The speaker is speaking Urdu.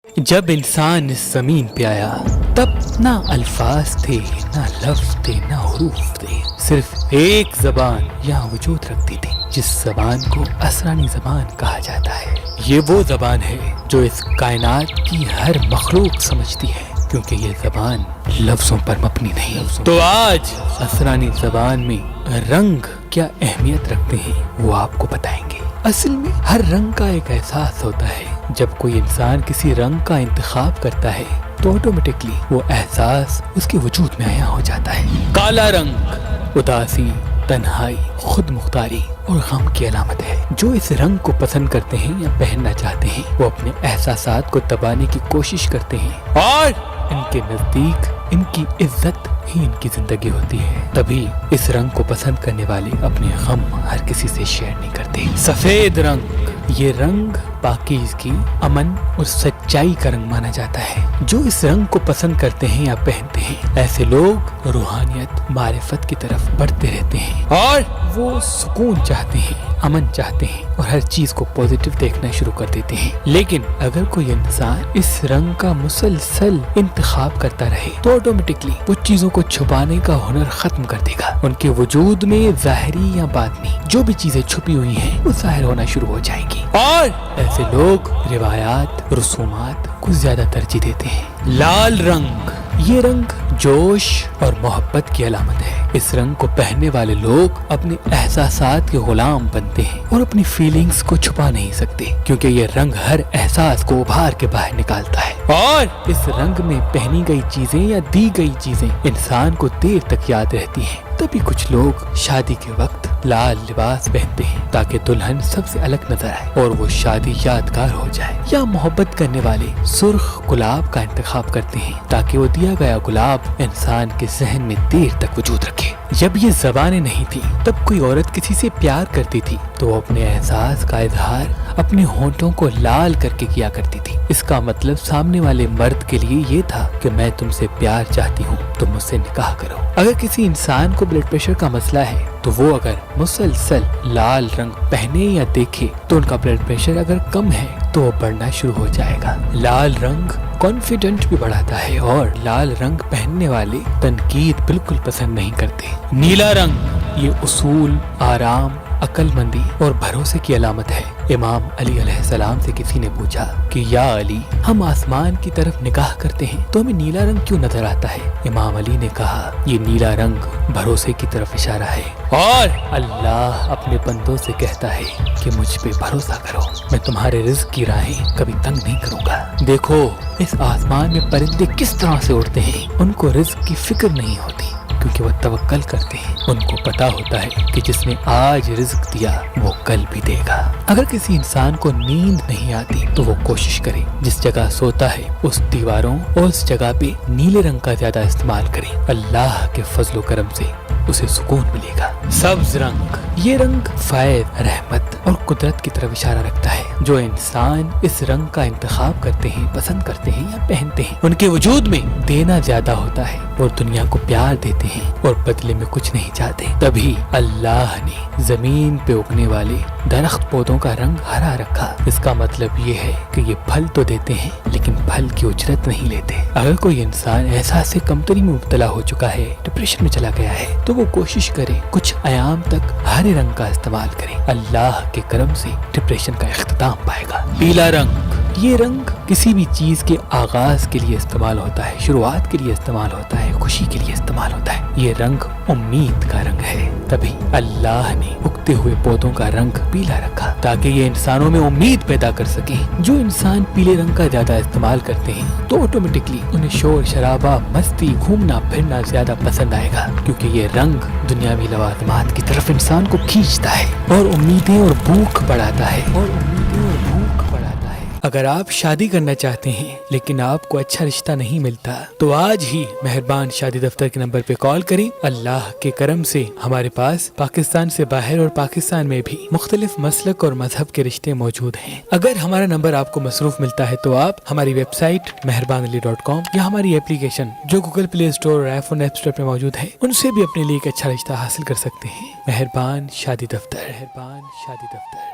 جب انسان اس زمین پہ آیا تب نہ الفاظ تھے، نہ لفظ تھے، نہ حروف تھے، صرف ایک زبان یہاں وجود رکھتی تھی جس زبان کو اسرانی زبان کہا جاتا ہے۔ یہ وہ زبان ہے جو اس کائنات کی ہر مخلوق سمجھتی ہے، کیونکہ یہ زبان لفظوں پر مبنی نہیں۔ تو آج اسرانی زبان میں رنگ کیا اہمیت رکھتے ہیں وہ آپ کو بتائیں گے۔ اصل میں ہر رنگ کا ایک احساس ہوتا ہے۔ جب کوئی انسان کسی رنگ کا انتخاب کرتا ہے تو آٹومیٹکلی وہ احساس اس کے وجود میں عیاں ہو جاتا ہے۔ کالا رنگ اداسی، تنہائی، خود مختاری اور غم کی علامت ہے۔ جو اس رنگ کو پسند کرتے ہیں یا پہننا چاہتے ہیں وہ اپنے احساسات کو دبانے کی کوشش کرتے ہیں، اور ان کے نزدیک ان کی عزت ہی ان کی زندگی ہوتی ہے۔ تبھی اس رنگ کو پسند کرنے والے اپنے غم ہر کسی سے شیئر نہیں کرتے۔ سفید رنگ، یہ رنگ پاکیزگی، امن اور سچائی کا رنگ مانا جاتا ہے۔ جو اس رنگ کو پسند کرتے ہیں یا پہنتے ہیں ایسے لوگ روحانیت، معرفت کی طرف بڑھتے رہتے ہیں، اور وہ سکون چاہتے ہیں، امن چاہتے ہیں اور ہر چیز کو پازیٹیو دیکھنا شروع کر دیتے ہیں۔ لیکن اگر کوئی انسان اس رنگ کا مسلسل انتخاب کرتا رہے تو آٹومیٹکلی وہ چیزوں کو چھپانے کا ہنر ختم کر دے گا۔ ان کے وجود میں ظاہری یا باطنی جو بھی چیزیں چھپی ہوئی ہیں وہ ظاہر ہونا شروع ہو جائیں گی، اور ایسے لوگ روایات، رسومات کو زیادہ ترجیح دیتے ہیں۔ لال رنگ، یہ رنگ جوش اور محبت کی علامت ہے۔ اس رنگ کو پہننے والے لوگ اپنے احساسات کے غلام بنتے ہیں اور اپنی فیلنگز کو چھپا نہیں سکتے، کیونکہ یہ رنگ ہر احساس کو ابھار کے باہر نکالتا ہے، اور اس رنگ میں پہنی گئی چیزیں یا دی گئی چیزیں انسان کو دیر تک یاد رہتی ہیں۔ تبھی کچھ لوگ شادی کے وقت لال لباس پہنتے ہیں تاکہ دلہن سب سے الگ نظر آئے اور وہ شادی یادگار ہو جائے، یا محبت کرنے والے سرخ گلاب کا انتخاب کرتے ہیں تاکہ وہ دیا گیا گلاب انسان کے ذہن میں دیر تک وجود رکھے۔ جب یہ زبانیں نہیں تھی تب کوئی عورت کسی سے پیار کرتی تھی تو وہ اپنے احساس کا اظہار اپنے ہونٹوں کو لال کر کے کیا کرتی تھی۔ اس کا مطلب سامنے والے مرد کے لیے یہ تھا کہ میں تم سے پیار چاہتی ہوں، تم مجھ سے نکاح کرو۔ اگر کسی انسان کو بلڈ پریشر کا مسئلہ ہے تو وہ اگر مسلسل لال رنگ پہنے یا دیکھے تو ان کا بلڈ پریشر اگر کم ہے تو وہ بڑھنا شروع ہو جائے گا۔ لال رنگ کانفیڈنٹ بھی بڑھاتا ہے، اور لال رنگ پہننے والے تنقید بالکل پسند نہیں کرتے۔ نیلا رنگ، یہ اصول، آرام، عقل مندی اور بھروسے کی علامت ہے۔ امام علی علیہ السلام سے کسی نے پوچھا کہ یا علی، ہم آسمان کی طرف نگاہ کرتے ہیں تو ہمیں نیلا رنگ کیوں نظر آتا ہے؟ امام علی نے کہا یہ نیلا رنگ بھروسے کی طرف اشارہ ہے، اور اللہ اپنے بندوں سے کہتا ہے کہ مجھ پہ بھروسہ کرو، میں تمہارے رزق کی راہیں کبھی تنگ نہیں کروں گا۔ دیکھو اس آسمان میں پرندے کس طرح سے اڑتے ہیں، ان کو رزق کی فکر نہیں ہوتی کیونکہ وہ توکل کرتے ہیں۔ ان کو پتا ہوتا ہے کہ جس نے آج رزق دیا وہ کل بھی دے گا۔ اگر کسی انسان کو نیند نہیں آتی تو وہ کوشش کرے جس جگہ سوتا ہے اس دیواروں اور اس جگہ پہ نیلے رنگ کا زیادہ استعمال کرے، اللہ کے فضل و کرم سے اسے سکون ملے گا۔ سبز رنگ، یہ رنگ فیض، رحمت اور قدرت کی طرف اشارہ رکھتا ہے۔ جو انسان اس رنگ کا انتخاب کرتے ہیں، پسند کرتے ہیں یا پہنتے ہیں ان کے وجود میں دینا زیادہ ہوتا ہے اور دنیا کو پیار دیتے ہیں اور بدلے میں کچھ نہیں چاہتے۔ تبھی اللہ نے زمین پہ اگنے والے درخت پودوں کا رنگ ہرا رکھا۔ اس کا مطلب یہ ہے کہ یہ پھل تو دیتے ہیں لیکن پھل کی اجرت نہیں لیتے۔ اگر کوئی انسان احساس کمتری میں مبتلا ہو چکا ہے، ڈپریشن میں چلا گیا ہے، تو وہ کوشش کرے کچھ ایام تک ہرے رنگ کا استعمال کرے، اللہ کے کرم سے ڈپریشن کا اختتام پائے گا۔ پیلا رنگ، یہ رنگ کسی بھی چیز کے آغاز کے لیے استعمال ہوتا ہے، شروعات کے لیے استعمال ہوتا ہے، خوشی کے لیے استعمال ہوتا ہے۔ یہ رنگ امید کا رنگ ہے، تبھی اللہ نے اگتے ہوئے پودوں کا رنگ پیلا رکھا تاکہ یہ انسانوں میں امید پیدا کر سکیں۔ جو انسان پیلے رنگ کا زیادہ استعمال کرتے ہیں تو آٹومیٹکلی انہیں شور شرابہ، مستی، گھومنا پھرنا زیادہ پسند آئے گا، کیونکہ یہ رنگ دنیاوی لوازمات کی طرف انسان کو کھینچتا ہے اور امیدیں اور بھوک بڑھاتا ہے، اگر آپ شادی کرنا چاہتے ہیں لیکن آپ کو اچھا رشتہ نہیں ملتا تو آج ہی مہربان شادی دفتر کے نمبر پہ کال کریں۔ اللہ کے کرم سے ہمارے پاس پاکستان سے باہر اور پاکستان میں بھی مختلف مسلک اور مذہب کے رشتے موجود ہیں۔ اگر ہمارا نمبر آپ کو مصروف ملتا ہے تو آپ ہماری ویب سائٹ مہربانعلی.com یا ہماری اپلیکیشن جو گوگل پلے اسٹور اور آئی فون ایپ اسٹور پہ موجود ہے ان سے بھی اپنے لیے ایک اچھا رشتہ حاصل کر سکتے ہیں۔ مہربان شادی دفتر۔